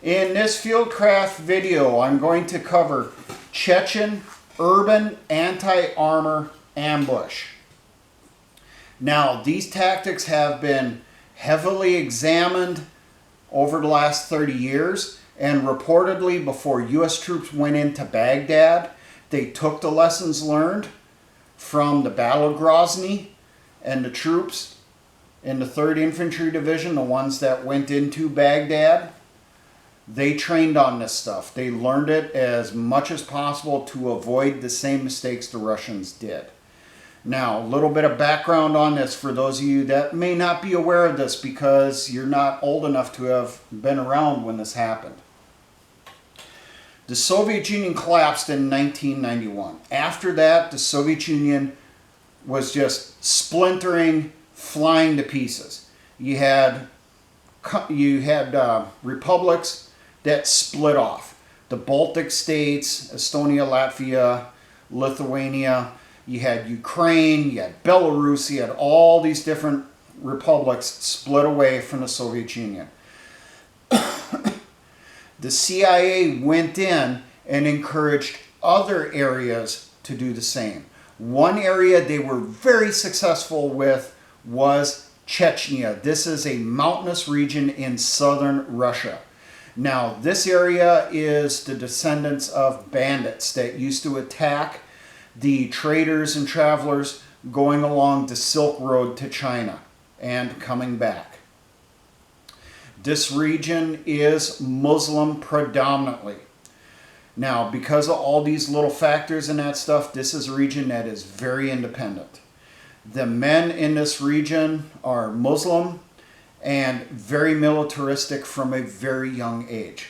In this Fieldcraft video, I'm going to cover Chechen urban anti-armor ambush. Now, these tactics have been heavily examined over the last 30 years, and reportedly before U.S. troops went into Baghdad, they took the lessons learned from the Battle of Grozny, and the troops in the 3rd Infantry Division, the ones that went into Baghdad, they trained on this stuff. They learned it as much as possible to avoid the same mistakes the Russians did. Now, a little bit of background on this for those of you that may not be aware of this because you're not old enough to have been around when this happened. The Soviet Union collapsed in 1991. After that, the Soviet Union was just splintering, flying to pieces. You had republics that split off. The Baltic states, Estonia, Latvia, Lithuania. You had Ukraine, you had Belarus, you had all these different republics split away from the Soviet Union. The CIA went in and encouraged other areas to do the same. One area they were very successful with was Chechnya. This is a mountainous region in southern Russia. Now, this area is the descendants of bandits that used to attack the traders and travelers going along the Silk Road to China and coming back. This region is Muslim predominantly. Now, because of all these little factors and that stuff, this is a region that is very independent. The men in this region are Muslim and very militaristic from a very young age.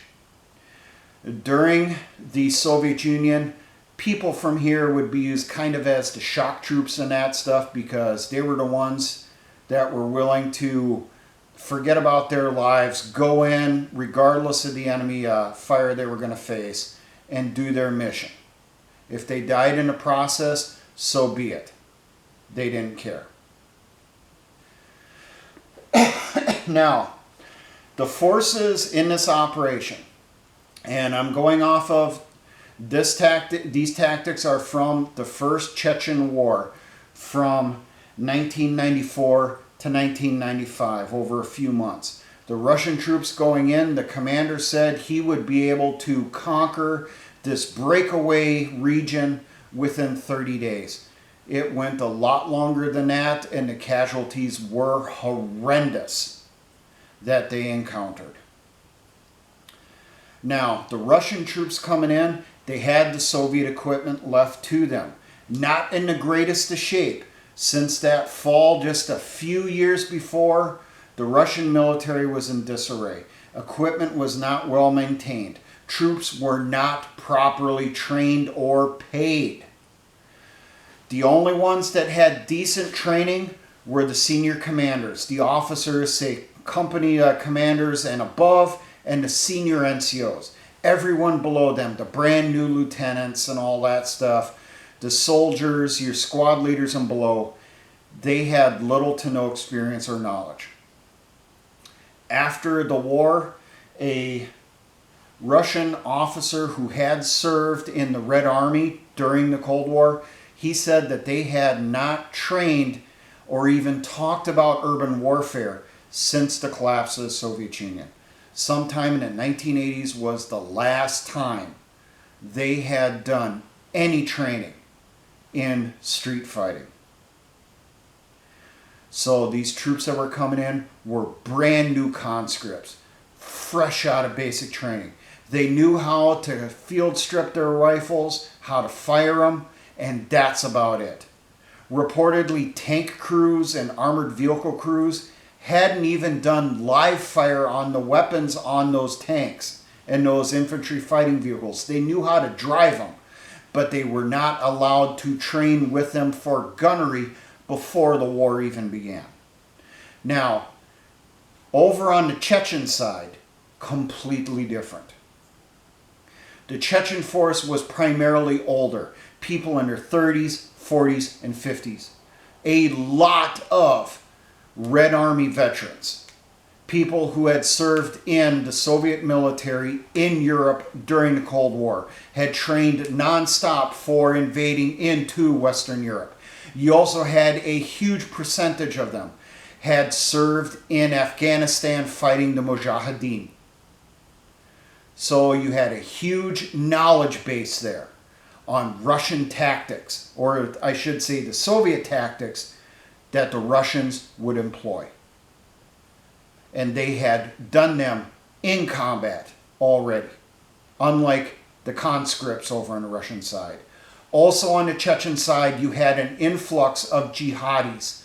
During the Soviet Union, people from here would be used kind of as the shock troops and that stuff because they were the ones that were willing to forget about their lives, go in regardless of the enemy fire they were going to face, and do their mission. If they died in the process, so be it. They didn't care. Now, the forces in this operation, and I'm going off of these tactics are from the First Chechen War from 1994 to 1995, over a few months. The Russian troops going in, the commander said he would be able to conquer this breakaway region within 30 days. It went a lot longer than that, and the casualties were horrendous that they encountered. Now, the Russian troops coming in, they had the Soviet equipment left to them. Not in the greatest of shape. Since that fall, just a few years before, the Russian military was in disarray. Equipment was not well maintained. Troops were not properly trained or paid. The only ones that had decent training were the senior commanders, the officers, say company commanders and above, and the senior NCOs. Everyone below them, the brand new lieutenants and all that stuff, the soldiers, your squad leaders and below, they had little to no experience or knowledge. After the war, a Russian officer who had served in the Red Army during the Cold War, he said that they had not trained or even talked about urban warfare since the collapse of the Soviet Union. Sometime in the 1980s was the last time they had done any training in street fighting. So these troops that were coming in were brand new conscripts, fresh out of basic training. They knew how to field strip their rifles, how to fire them, and that's about it. Reportedly, tank crews and armored vehicle crews hadn't even done live fire on the weapons on those tanks and those infantry fighting vehicles. They knew how to drive them, but they were not allowed to train with them for gunnery before the war even began. Now, over on the Chechen side, completely different. The Chechen force was primarily older, people in their 30s, 40s, and 50s. A lot of Red Army veterans. people who had served in the Soviet military in Europe during the Cold War, had trained nonstop for invading into Western Europe. You also had a huge percentage of them had served in Afghanistan fighting the Mujahideen. So you had a huge knowledge base there on Russian tactics, or I should say the Soviet tactics that the Russians would employ. And they had done them in combat already, unlike the conscripts over on the Russian side. Also on the Chechen side, you had an influx of jihadis.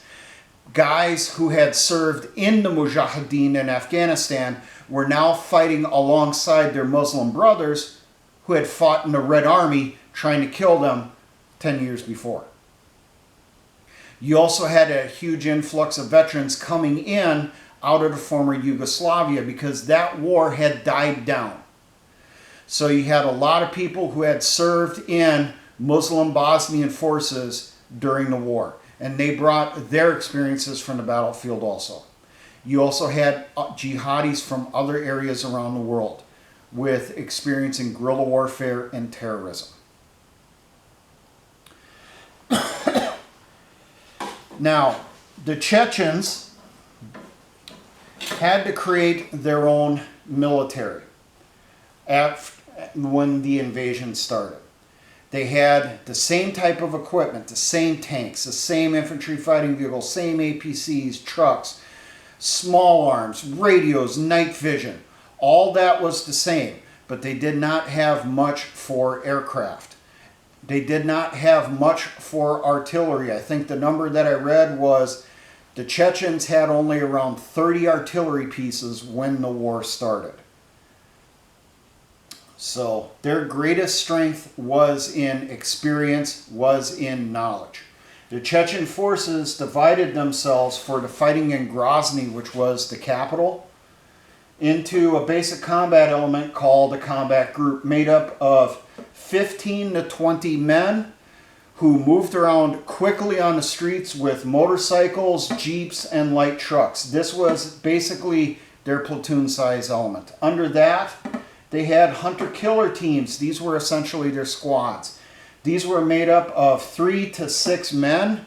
Guys who had served in the Mujahideen in Afghanistan were now fighting alongside their Muslim brothers who had fought in the Red Army trying to kill them 10 years before. You also had a huge influx of veterans coming in out of the former Yugoslavia because that war had died down. So you had a lot of people who had served in Muslim Bosnian forces during the war, and they brought their experiences from the battlefield also. You also had jihadis from other areas around the world with experience in guerrilla warfare and terrorism. Now, the Chechens had to create their own military when the invasion started. They had the same type of equipment, the same tanks, the same infantry fighting vehicles, same APCs, trucks, small arms, radios, night vision. All that was the same, but they did not have much for aircraft. They did not have much for artillery. I think the number that I read was the Chechens had only around 30 artillery pieces when the war started. So their greatest strength was in experience, was in knowledge. The Chechen forces divided themselves for the fighting in Grozny, which was the capital, into a basic combat element called a combat group made up of 15 to 20 men who moved around quickly on the streets with motorcycles, jeeps, and light trucks. This was basically their platoon size element. Under that, they had hunter-killer teams. These were essentially their squads. These were made up of 3 to 6 men.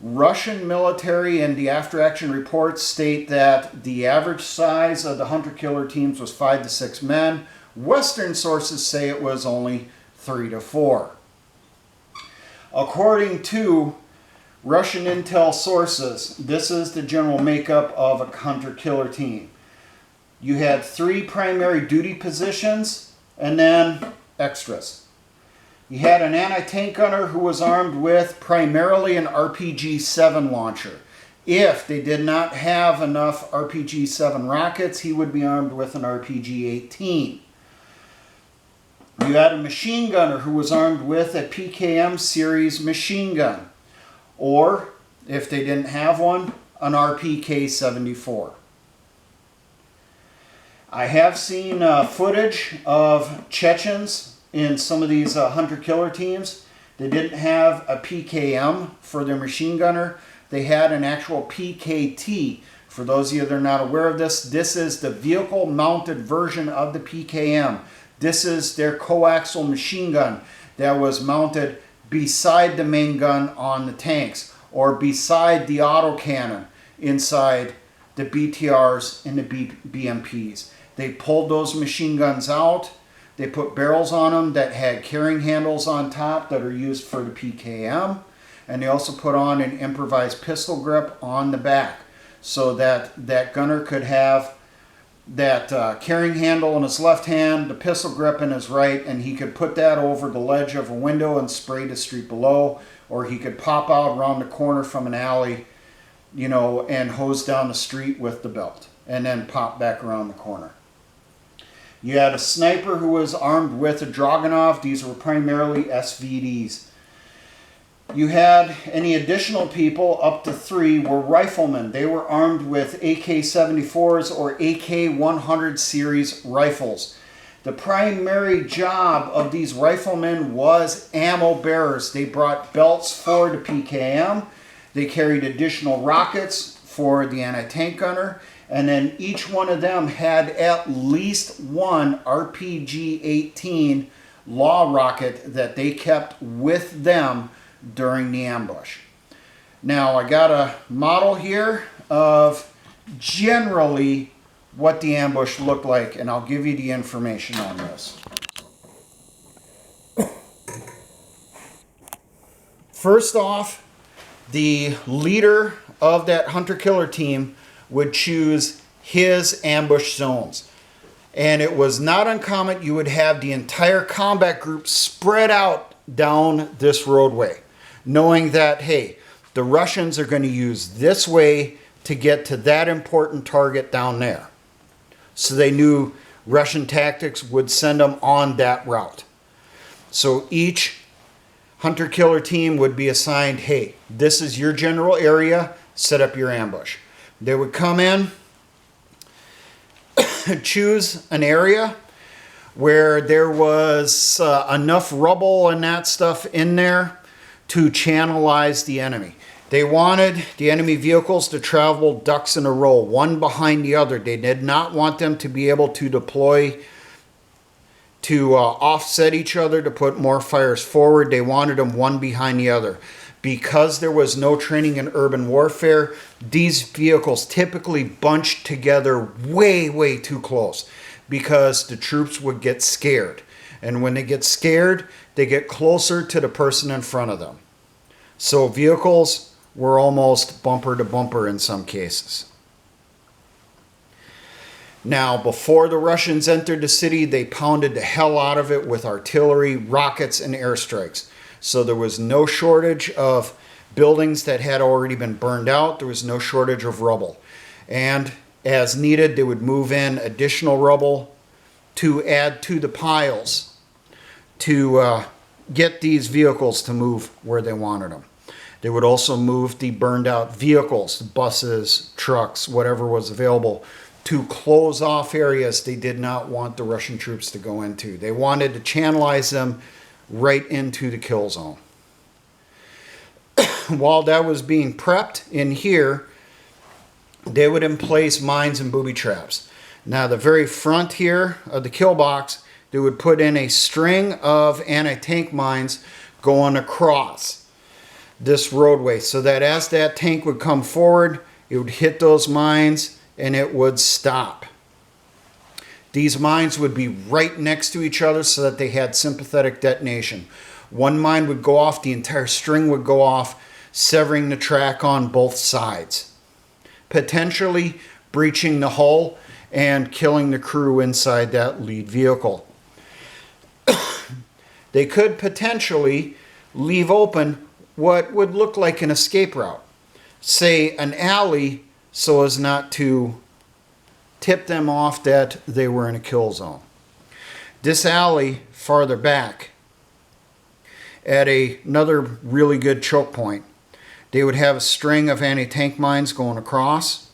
Russian military and the after-action reports state that the average size of the hunter-killer teams was 5 to 6 men. Western sources say it was only 3 to 4. According to Russian intel sources, this is the general makeup of a hunter-killer team. You had 3 primary duty positions and then extras. You had an anti-tank gunner who was armed with primarily an RPG-7 launcher. If they did not have enough RPG-7 rockets, he would be armed with an RPG-18. You had a machine gunner who was armed with a PKM series machine gun. Or, if they didn't have one, an RPK-74. I have seen footage of Chechens in some of these hunter-killer teams. They didn't have a PKM for their machine gunner. They had an actual PKT. For those of you that are not aware of this, this is the vehicle-mounted version of the PKM. This is their coaxial machine gun that was mounted beside the main gun on the tanks or beside the autocannon inside the BTRs and the BMPs. They pulled those machine guns out. They put barrels on them that had carrying handles on top that are used for the PKM. And they also put on an improvised pistol grip on the back so that that gunner could have that carrying handle in his left hand, the pistol grip in his right, and he could put that over the ledge of a window and spray the street below, or he could pop out around the corner from an alley, you know, and hose down the street with the belt, and then pop back around the corner. You had a sniper who was armed with a Dragunov. These were primarily SVDs. You had any additional people, up to 3, were riflemen. They were armed with AK-74s or AK-100 series rifles. The primary job of these riflemen was ammo bearers. They brought belts for the PKM. They carried additional rockets for the anti-tank gunner. And then each one of them had at least one RPG-18 law rocket that they kept with them during the ambush. Now I got a model here of generally what the ambush looked like, and I'll give you the information on this. First off, the leader of that hunter-killer team would choose his ambush zones. And it was not uncommon you would have the entire combat group spread out down this roadway, knowing that, hey, the Russians are going to use this way to get to that important target down there. So they knew Russian tactics would send them on that route. So each hunter-killer team would be assigned, hey, this is your general area, set up your ambush. They would come in, choose an area where there was enough rubble and that stuff in there to channelize the enemy. They wanted the enemy vehicles to travel ducks in a row, one behind the other. They did not want them to be able to deploy to offset each other to put more fires forward. They wanted them one behind the other. Because there was no training in urban warfare, these vehicles typically bunched together way, way too close because the troops would get scared. And when they get scared, they get closer to the person in front of them. So vehicles were almost bumper to bumper in some cases. Now, before the Russians entered the city, they pounded the hell out of it with artillery, rockets, and airstrikes. So there was no shortage of buildings that had already been burned out. There was no shortage of rubble. And as needed, they would move in additional rubble to add to the piles to get these vehicles to move where they wanted them. They would also move the burned out vehicles, buses, trucks, whatever was available, to close off areas they did not want the Russian troops to go into. They wanted to channelize them right into the kill zone. While that was being prepped in here, they would emplace mines and booby traps. Now the very front here of the kill box, they would put in a string of anti-tank mines going across this roadway so that as that tank would come forward, it would hit those mines and it would stop. These mines would be right next to each other so that they had sympathetic detonation. One mine would go off, the entire string would go off, severing the track on both sides, potentially breaching the hull and killing the crew inside that lead vehicle. They could potentially leave open what would look like an escape route, say an alley, so as not to tip them off that they were in a kill zone. This alley farther back, at another really good choke point, they would have a string of anti-tank mines going across,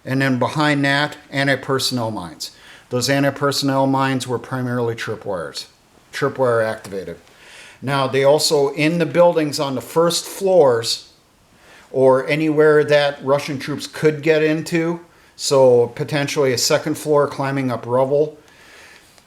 and then behind that, anti-personnel mines. Those anti-personnel mines were primarily tripwire activated. Now, they also, in the buildings on the first floors, or anywhere that Russian troops could get into, so potentially a second floor climbing up rubble,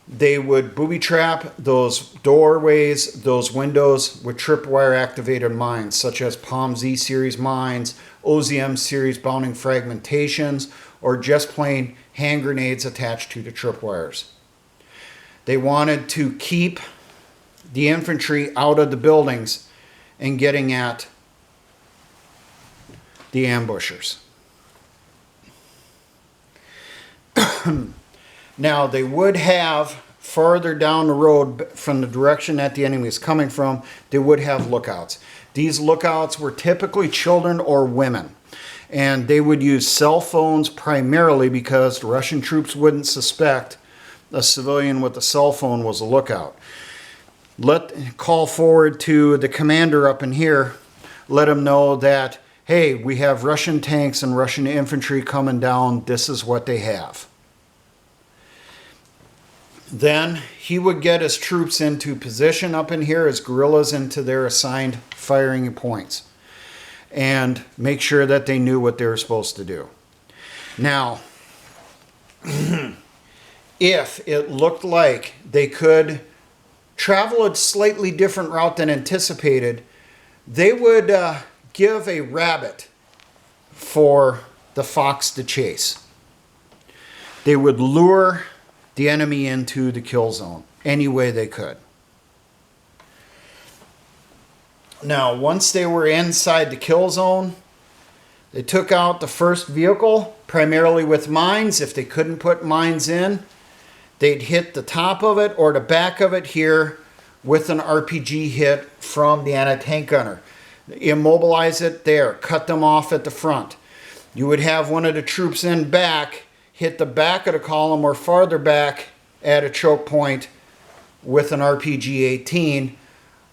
they would booby trap those doorways, those windows with tripwire activated mines, such as Palm Z series mines, OZM series bounding fragmentations, or just plain hand grenades attached to the tripwires. They wanted to keep the infantry out of the buildings and getting at the ambushers. Now, they would have farther down the road from the direction that the enemy is coming from, they would have lookouts. These lookouts were typically children or women, and they would use cell phones primarily because the Russian troops wouldn't suspect a civilian with a cell phone was a lookout. Call forward to the commander up in here, let him know that, hey, we have Russian tanks and Russian infantry coming down, this is what they have. Then he would get his troops into position up in here, his guerrillas into their assigned firing points, and make sure that they knew what they were supposed to do. Now, if it looked like they could travel a slightly different route than anticipated, they would give a rabbit for the fox to chase. They would lure the enemy into the kill zone any way they could. Now, once they were inside the kill zone, they took out the first vehicle, primarily with mines. If they couldn't put mines in, they'd hit the top of it or the back of it here with an RPG hit from the anti-tank gunner. Immobilize it there, cut them off at the front. You would have one of the troops in back, hit the back of the column or farther back at a choke point with an RPG-18,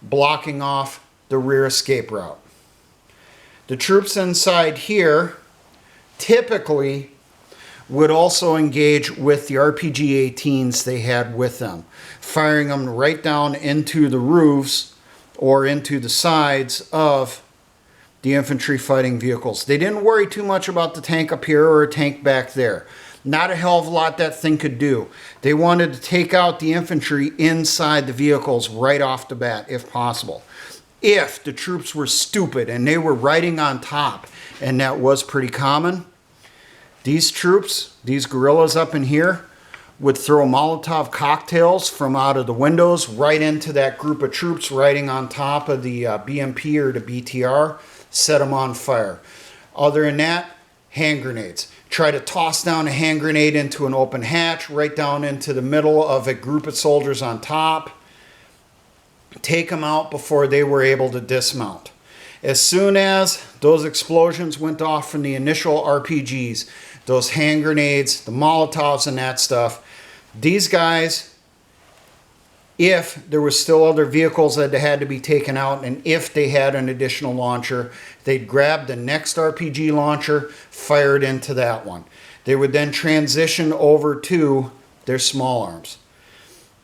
blocking off the rear escape route. The troops inside here typically would also engage with the RPG-18s they had with them, firing them right down into the roofs or into the sides of the infantry fighting vehicles. They didn't worry too much about the tank up here or a tank back there. Not a hell of a lot that thing could do. They wanted to take out the infantry inside the vehicles right off the bat, if possible. If the troops were stupid and they were riding on top, and that was pretty common, these troops, these guerrillas up in here, would throw Molotov cocktails from out of the windows right into that group of troops riding on top of the BMP or the BTR, set them on fire. Other than that, hand grenades. Try to toss down a hand grenade into an open hatch, right down into the middle of a group of soldiers on top. Take them out before they were able to dismount. As soon as those explosions went off from the initial RPGs, those hand grenades, the Molotovs and that stuff, these guys, if there was still other vehicles that had to be taken out and if they had an additional launcher, they'd grab the next RPG launcher, fire it into that one. They would then transition over to their small arms.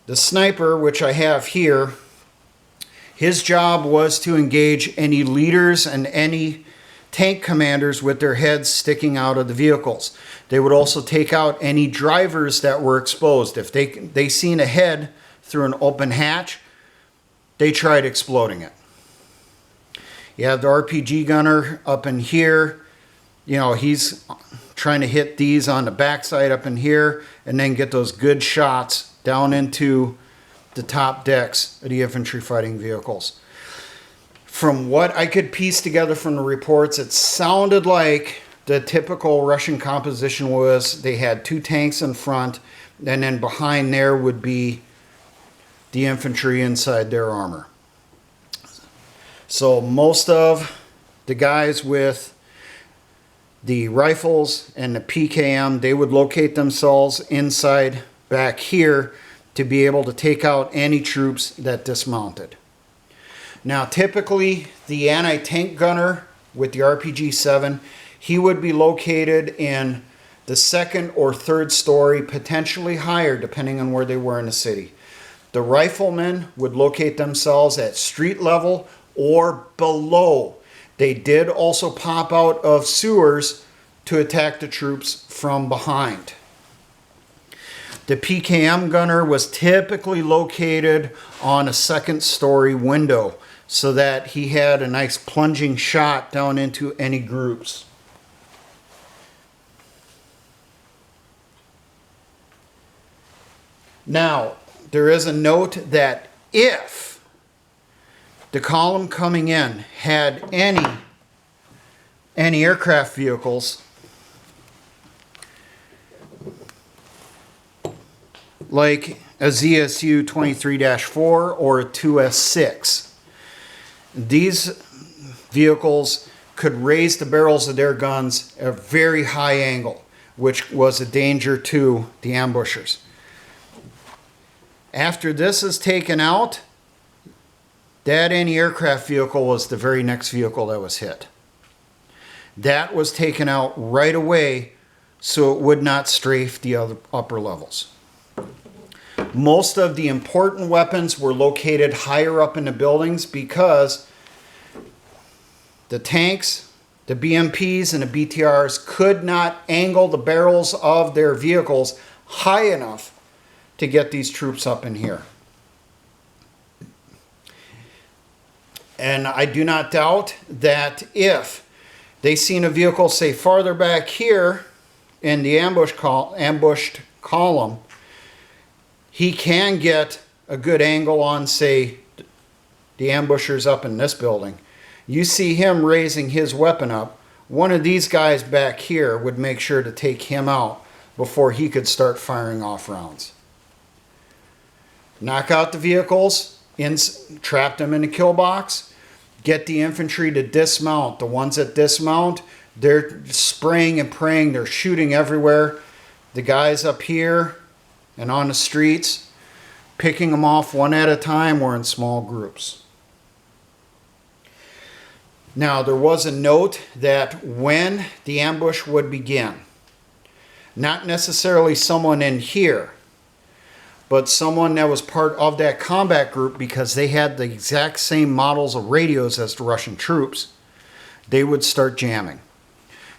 The sniper, which I have here, his job was to engage any leaders and any tank commanders with their heads sticking out of the vehicles. They would also take out any drivers that were exposed. If they seen a head through an open hatch, they tried exploding it. You have the RPG gunner up in here. You know, he's trying to hit these on the backside up in here and then get those good shots down into the top decks of the infantry fighting vehicles. From what I could piece together from the reports, it sounded like the typical Russian composition was they had two tanks in front, and then behind there would be the infantry inside their armor. So most of the guys with the rifles and the PKM, they would locate themselves inside back here to be able to take out any troops that dismounted. Now typically the anti-tank gunner with the RPG-7, he would be located in the second or third story, potentially higher depending on where they were in the city. The riflemen would locate themselves at street level or below. They did also pop out of sewers to attack the troops from behind. The PKM gunner was typically located on a second story window so that he had a nice plunging shot down into any groups. Now, there is a note that if the column coming in had any aircraft vehicles like a ZSU 23-4 or a 2S6. These vehicles could raise the barrels of their guns at a very high angle, which was a danger to the ambushers. After this is taken out, that anti-aircraft vehicle was the very next vehicle that was hit. That was taken out right away so it would not strafe the other upper levels. Most of the important weapons were located higher up in the buildings because the tanks, the BMPs, and the BTRs could not angle the barrels of their vehicles high enough to get these troops up in here. And I do not doubt that if they seen a vehicle, say, farther back here in the ambushed column, he can get a good angle on, say, the ambushers up in this building. You see him raising his weapon up. One of these guys back here would make sure to take him out before he could start firing off rounds. Knock out the vehicles, trap them in a kill box, get the infantry to dismount. The ones that dismount, they're spraying and praying, they're shooting everywhere. The guys up here and on the streets, picking them off one at a time or in small groups. Now, there was a note that when the ambush would begin, not necessarily someone in here, but someone that was part of that combat group, because they had the exact same models of radios as the Russian troops, they would start jamming.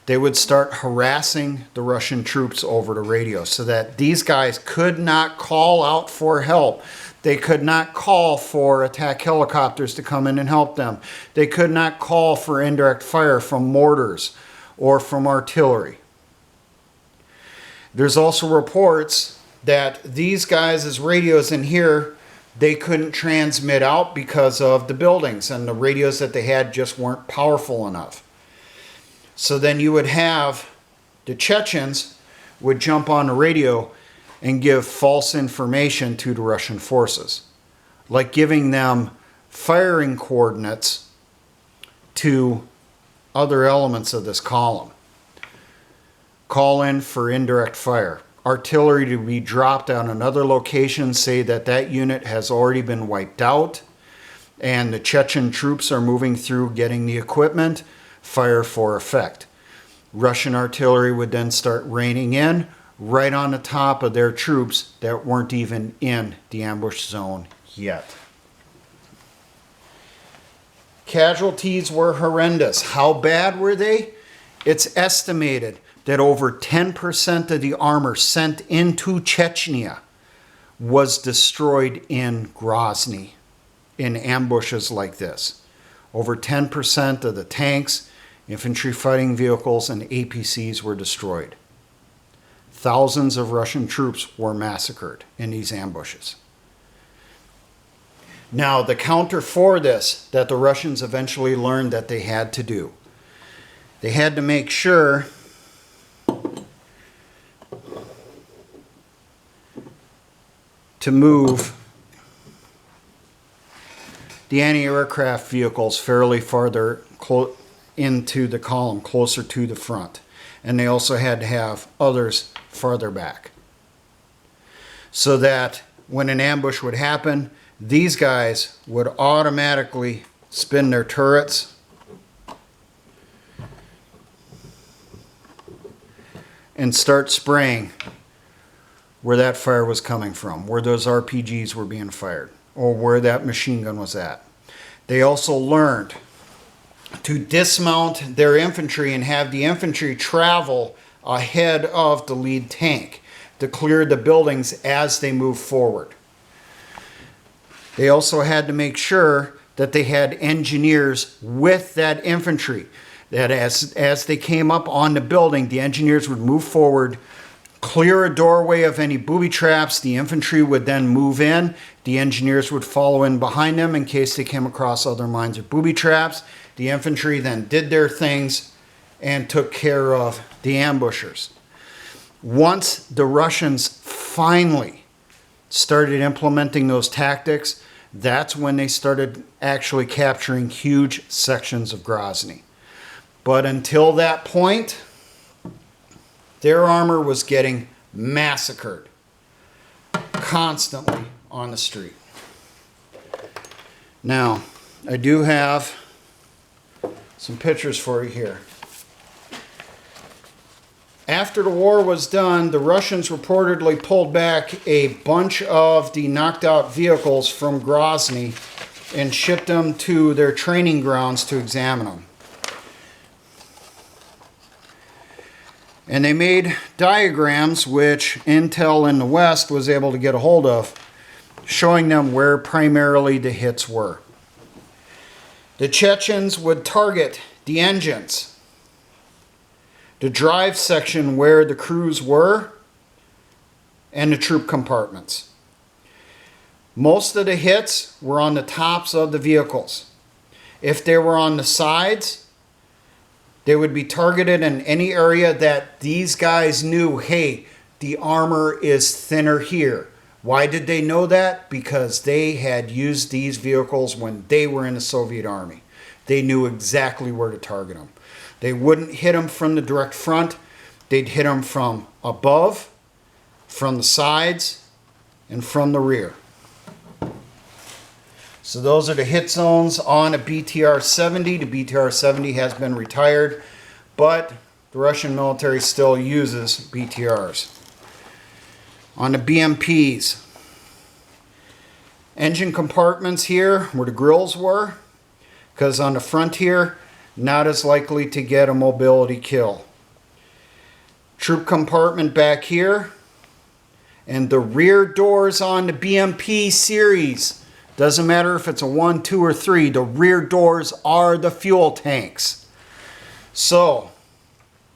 They would start harassing the Russian troops over the radio so that these guys could not call out for help. They could not call for attack helicopters to come in and help them. They could not call for indirect fire from mortars or from artillery. There's also reports that these guys' radios in here, they couldn't transmit out because of the buildings, and the radios that they had just weren't powerful enough. So then you would have the Chechens would jump on the radio and give false information to the Russian forces, like giving them firing coordinates to other elements of this column. Call in for indirect fire. Artillery to be dropped on another location, say that that unit has already been wiped out and the Chechen troops are moving through getting the equipment. Fire for effect. Russian artillery would then start raining in right on the top of their troops that weren't even in the ambush zone yet. Casualties were horrendous. How bad were they? It's estimated that over 10% of the armor sent into Chechnya was destroyed in Grozny in ambushes like this. Over 10% of the tanks, infantry fighting vehicles, and APCs were destroyed. Thousands of Russian troops were massacred in these ambushes. Now, the counter for this that the Russians eventually learned that they had to do, they had to make sure to move the anti-aircraft vehicles fairly farther into the column, closer to the front. And they also had to have others farther back. So that when an ambush would happen, these guys would automatically spin their turrets and start spraying where that fire was coming from, where those RPGs were being fired, or where that machine gun was at. They also learned to dismount their infantry and have the infantry travel ahead of the lead tank to clear the buildings as they move forward. They also had to make sure that they had engineers with that infantry, that as they came up on the building, the engineers would move forward, clear a doorway of any booby traps. The infantry would then move in. The engineers would follow in behind them in case they came across other mines or booby traps. The infantry then did their things and took care of the ambushers. Once the Russians finally started implementing those tactics, that's when they started actually capturing huge sections of Grozny. But until that point, their armor was getting massacred constantly on the street. Now, I do have some pictures for you here. After the war was done, the Russians reportedly pulled back a bunch of the knocked out vehicles from Grozny and shipped them to their training grounds to examine them. And they made diagrams which Intel in the West was able to get a hold of, showing them where primarily the hits were. The Chechens would target the engines, the drive section where the crews were, and the troop compartments. Most of the hits were on the tops of the vehicles. If they were on the sides, they would be targeted in any area that these guys knew, hey, the armor is thinner here. Why did they know that? Because they had used these vehicles when they were in the Soviet Army. They knew exactly where to target them. They wouldn't hit them from the direct front. They'd hit them from above, from the sides, and from the rear. So those are the hit zones on a BTR-70. The BTR-70 has been retired, but the Russian military still uses BTRs. On the BMPs, engine compartments here where the grills were, because on the front here, not as likely to get a mobility kill. Troop compartment back here, and the rear doors on the BMP series. Doesn't matter if it's a 1, 2, or 3, the rear doors are the fuel tanks. So,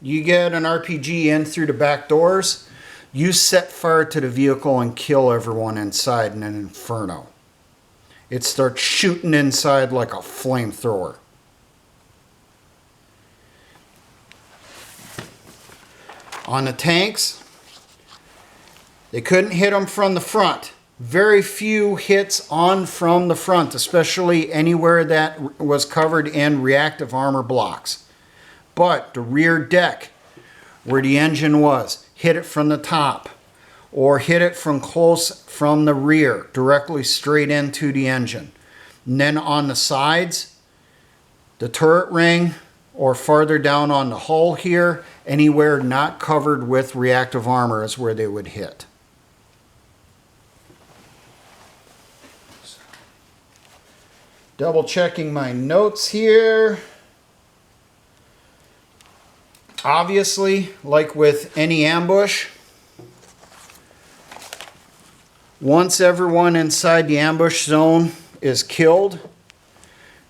you get an RPG in through the back doors, you set fire to the vehicle and kill everyone inside in an inferno. It starts shooting inside like a flamethrower. On the tanks, they couldn't hit them from the front. Very few hits on from the front, especially anywhere that was covered in reactive armor blocks. But the rear deck, where the engine was, hit it from the top, or hit it from close from the rear, directly straight into the engine. And then on the sides, the turret ring, or farther down on the hull here, anywhere not covered with reactive armor is where they would hit. Double checking my notes here. Obviously, like with any ambush, once everyone inside the ambush zone is killed,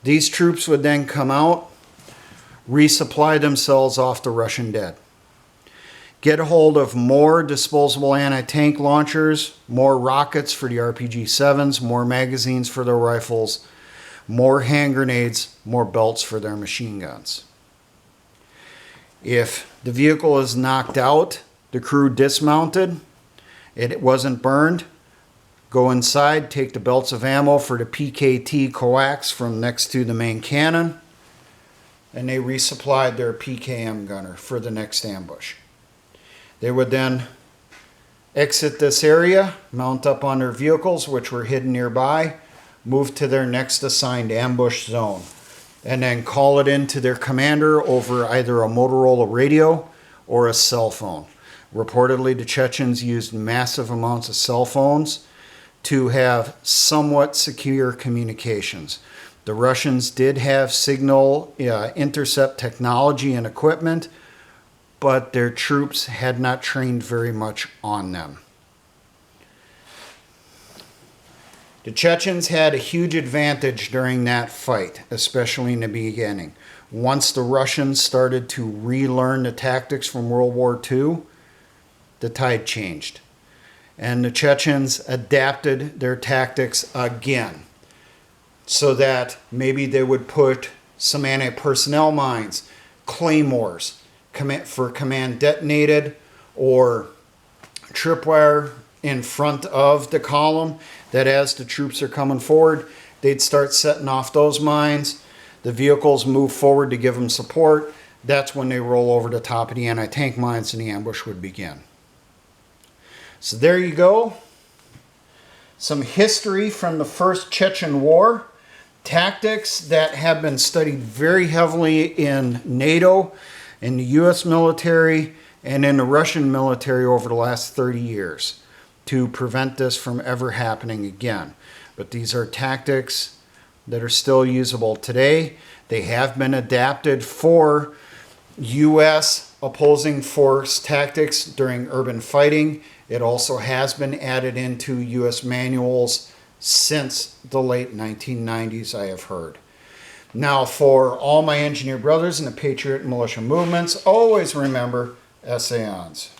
these troops would then come out, resupply themselves off the Russian dead. Get a hold of more disposable anti-tank launchers, more rockets for the RPG-7s, more magazines for their rifles, more hand grenades, more belts for their machine guns. If the vehicle is knocked out, the crew dismounted, it wasn't burned, go inside, take the belts of ammo for the PKT coax from next to the main cannon, and they resupplied their PKM gunner for the next ambush. They would then exit this area, mount up on their vehicles, which were hidden nearby, move to their next assigned ambush zone, and then call it in to their commander over either a Motorola radio or a cell phone. Reportedly, the Chechens used massive amounts of cell phones to have somewhat secure communications. The Russians did have signal intercept technology and equipment, but their troops had not trained very much on them. The Chechens had a huge advantage during that fight, especially in the beginning. Once the Russians started to relearn the tactics from World War II, the tide changed. And the Chechens adapted their tactics again, so that maybe they would put some anti-personnel mines, claymores, for command detonated, or tripwire in front of the column, that as the troops are coming forward, they'd start setting off those mines. The vehicles move forward to give them support. That's when they roll over the top of the anti-tank mines and the ambush would begin. So there you go. Some history from the First Chechen War. Tactics that have been studied very heavily in NATO, in the US military, and in the Russian military over the last 30 years to prevent this from ever happening again. But these are tactics that are still usable today. They have been adapted for US opposing force tactics during urban fighting. It also has been added into U.S. manuals since the late 1990s, I have heard. Now, for all my engineer brothers in the Patriot militia movements, always remember, essay-ons.